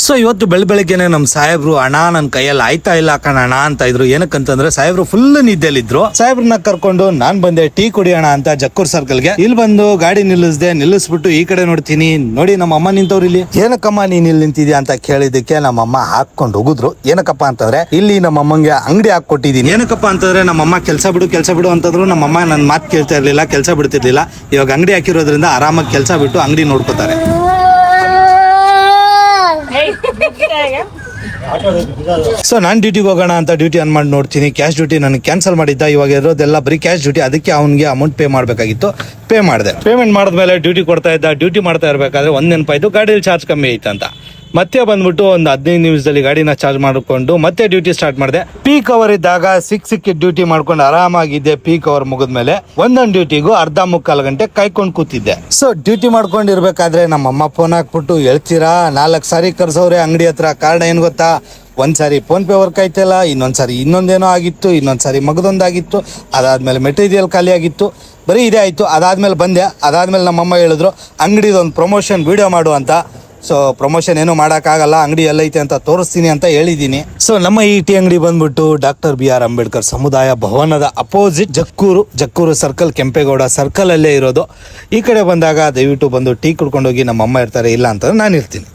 So ಇವತ್ತು ಬೆಳಗ್ಗೆನೆ ನಮ್ಮ ಸಾಹೇಬ್ರು ಅಣ್ಣ ನನ್ನ ಕೈಯಲ್ಲಿ ಆಯ್ತಾ ಇಲ್ಲ ಕಣಣ್ಣ ಅಂತ ಇದ್ರು. ಏನಕ್ಕಂತಂದ್ರೆ ಸಾಹೇಬ್ರು ಫುಲ್ ನಿದ್ದೆಲಿದ್ರು. ಸಾಹೇಬ್ರನ್ನ ಕರ್ಕೊಂಡು ನಾನ್ ಬಂದೆ ಟೀ ಕುಡಿಯೋಣ ಅಂತ ಜಕ್ಕೂರ್ ಸರ್ಕಲ್ಗೆ. ಇಲ್ಲಿ ಬಂದು ಗಾಡಿ ನಿಲ್ಲಿಸ್ಬಿಟ್ಟು ಈ ಕಡೆ ನೋಡ್ತೀನಿ, ನೋಡಿ ನಮ್ಮ ಅಮ್ಮ ನಿಂತವ್ರು ಇಲ್ಲಿ. ಏನಕ್ಕಮ್ಮ ನೀನ್ ಇಲ್ಲಿ ನಿಂತಿದ್ಯಾ ಅಂತ ಕೇಳಿದಕ್ಕೆ ನಮ್ಮಮ್ಮ ಹಾಕೊಂಡು ಹೋಗುದ್ರು. ಏನಕ್ಕಪ್ಪ ಅಂತಂದ್ರೆ ಇಲ್ಲಿ ನಮ್ಮಮ್ಮಂಗೆ ಅಂಗಡಿ ಹಾಕೊಟ್ಟಿದೀನಿ. ಏನಕ್ಕಪ್ಪ ಅಂತಂದ್ರೆ ನಮ್ಮಮ್ಮ ಕೆಲಸ ಬಿಡು ಅಂತಂದ್ರು. ನಮ್ಮಮ್ಮ ನನ್ನ ಮಾತು ಕೇಳ್ತಾ ಇರ್ಲಿಲ್ಲ, ಕೆಲಸ ಬಿಡ್ತಿರ್ಲಿಲ್ಲ. ಇವಾಗ ಅಂಗಡಿ ಹಾಕಿರೋದ್ರಿಂದ ಆರಾಮಾಗಿ ಕೆಲಸ ಬಿಟ್ಟು ಅಂಗಡಿ ನೋಡ್ಕೋತಾರೆ. ಸೊ ನಾನ್ ಡ್ಯೂಟಿಗೆ ಹೋಗೋಣ ಅಂತ ಡ್ಯೂಟಿ ಆನ್ ಮಾಡಿ ನೋಡ್ತೀನಿ. ಕ್ಯಾಶ್ ಡ್ಯೂಟಿ ನನಗೆ ಕ್ಯಾನ್ಸಲ್ ಮಾಡಿದ್ದ. ಇವಾಗ ಇರೋದೆಲ್ಲ ಬರೀ ಕ್ಯಾಶ್ ಡ್ಯೂಟಿ. ಅದಕ್ಕೆ ಅವನಿಗೆ ಅಮೌಂಟ್ ಪೇ ಮಾಡಬೇಕಾಗಿತ್ತು. ಪೇ ಮಾಡಿದೆ. ಪೇಮೆಂಟ್ ಮಾಡಿದ್ಮೇಲೆ ಡ್ಯೂಟಿ ಕೊಡ್ತಾ ಇದ್ದ. ಡ್ಯೂಟಿ ಮಾಡ್ತಾ ಇರ್ಬೇಕಾದ್ರೆ ಒಂದ್ ನೆನಪಾಯ್ತು, ಗಾಡಿಯಲ್ಲಿ ಚಾರ್ಜ್ ಕಮ್ಮಿ ಐತಂತ. ಮತ್ತೆ ಬಂದ್ಬಿಟ್ಟು ಒಂದು 15 ನಿಮಿಷದಲ್ಲಿ ಗಾಡಿನ ಚಾರ್ಜ್ ಮಾಡಿಕೊಂಡು ಮತ್ತೆ ಡ್ಯೂಟಿ ಸ್ಟಾರ್ಟ್ ಮಾಡಿದೆ. ಪೀಕ್ ಅವರ್ ಇದ್ದಾಗ ಸಿಕ್ಕಿ ಡ್ಯೂಟಿ ಮಾಡ್ಕೊಂಡು ಆರಾಮಾಗಿದ್ದೆ. ಪೀಕ್ ಅವರ್ ಮುಗಿದ್ಮೇಲೆ ಒಂದೊಂದು ಡ್ಯೂಟಿಗೂ ಅರ್ಧ ಮುಕ್ಕಾಲು ಗಂಟೆ ಕಾಯ್ಕೊಂಡು ಕೂತಿದ್ದೆ. ಸೊ ಡ್ಯೂಟಿ ಮಾಡ್ಕೊಂಡಿರ್ಬೇಕಾದ್ರೆ ನಮ್ಮಮ್ಮ ಫೋನ್ ಹಾಕ್ಬಿಟ್ಟು, ಹೇಳ್ತೀರಾ 4 ಸಾರಿ ಕರ್ಸವ್ರೆ ಅಂಗಡಿ ಹತ್ರ. ಕಾರಣ ಏನ್ ಗೊತ್ತಾ, ಒಂದ್ಸಾರಿ ಫೋನ್ ಪೇ ವರ್ಕ್ ಆಯ್ತಲ್ಲ, ಇನ್ನೊಂದ್ಸಾರಿ ಇನ್ನೊಂದೇನೋ ಆಗಿತ್ತು, ಇನ್ನೊಂದ್ಸಾರಿ ಮಗದೊಂದಾಗಿತ್ತು, ಅದಾದ್ಮೇಲೆ ಮೆಟೀರಿಯಲ್ ಖಾಲಿ ಆಗಿತ್ತು. ಬರೀ ಇದೇ ಆಯ್ತು. ಅದಾದ್ಮೇಲೆ ಬಂದೆ. ಅದಾದ್ಮೇಲೆ ನಮ್ಮಮ್ಮ ಹೇಳಿದ್ರು ಅಂಗಡಿದೊಂದು ಪ್ರಮೋಷನ್ ವಿಡಿಯೋ ಮಾಡು ಅಂತ. ಸೊ ಪ್ರಮೋಷನ್ ಏನು ಮಾಡೋಕ್ಕಾಗಲ್ಲ, ಅಂಗಡಿ ಎಲ್ಲೈತೆ ಅಂತ ತೋರಿಸ್ತೀನಿ ಅಂತ ಹೇಳಿದ್ದೀನಿ. ಸೊ ನಮ್ಮ ಈ ಟೀ ಅಂಗಡಿ ಬಂದ್ಬಿಟ್ಟು ಡಾಕ್ಟರ್ BR ಅಂಬೇಡ್ಕರ್ ಸಮುದಾಯ ಭವನದ opposite Jakkur circle, Kempegowda circle ಅಲ್ಲೇ ಇರೋದು. ಈ ಕಡೆ ಬಂದಾಗ ದಯವಿಟ್ಟು ಬಂದು ಟೀ ಕುಡ್ಕೊಂಡೋಗಿ. ನಮ್ಮ ಅಮ್ಮ ಇರ್ತಾರೆ, ಇಲ್ಲ ಅಂತಂದ್ರೆ ನಾನು ಇರ್ತೀನಿ.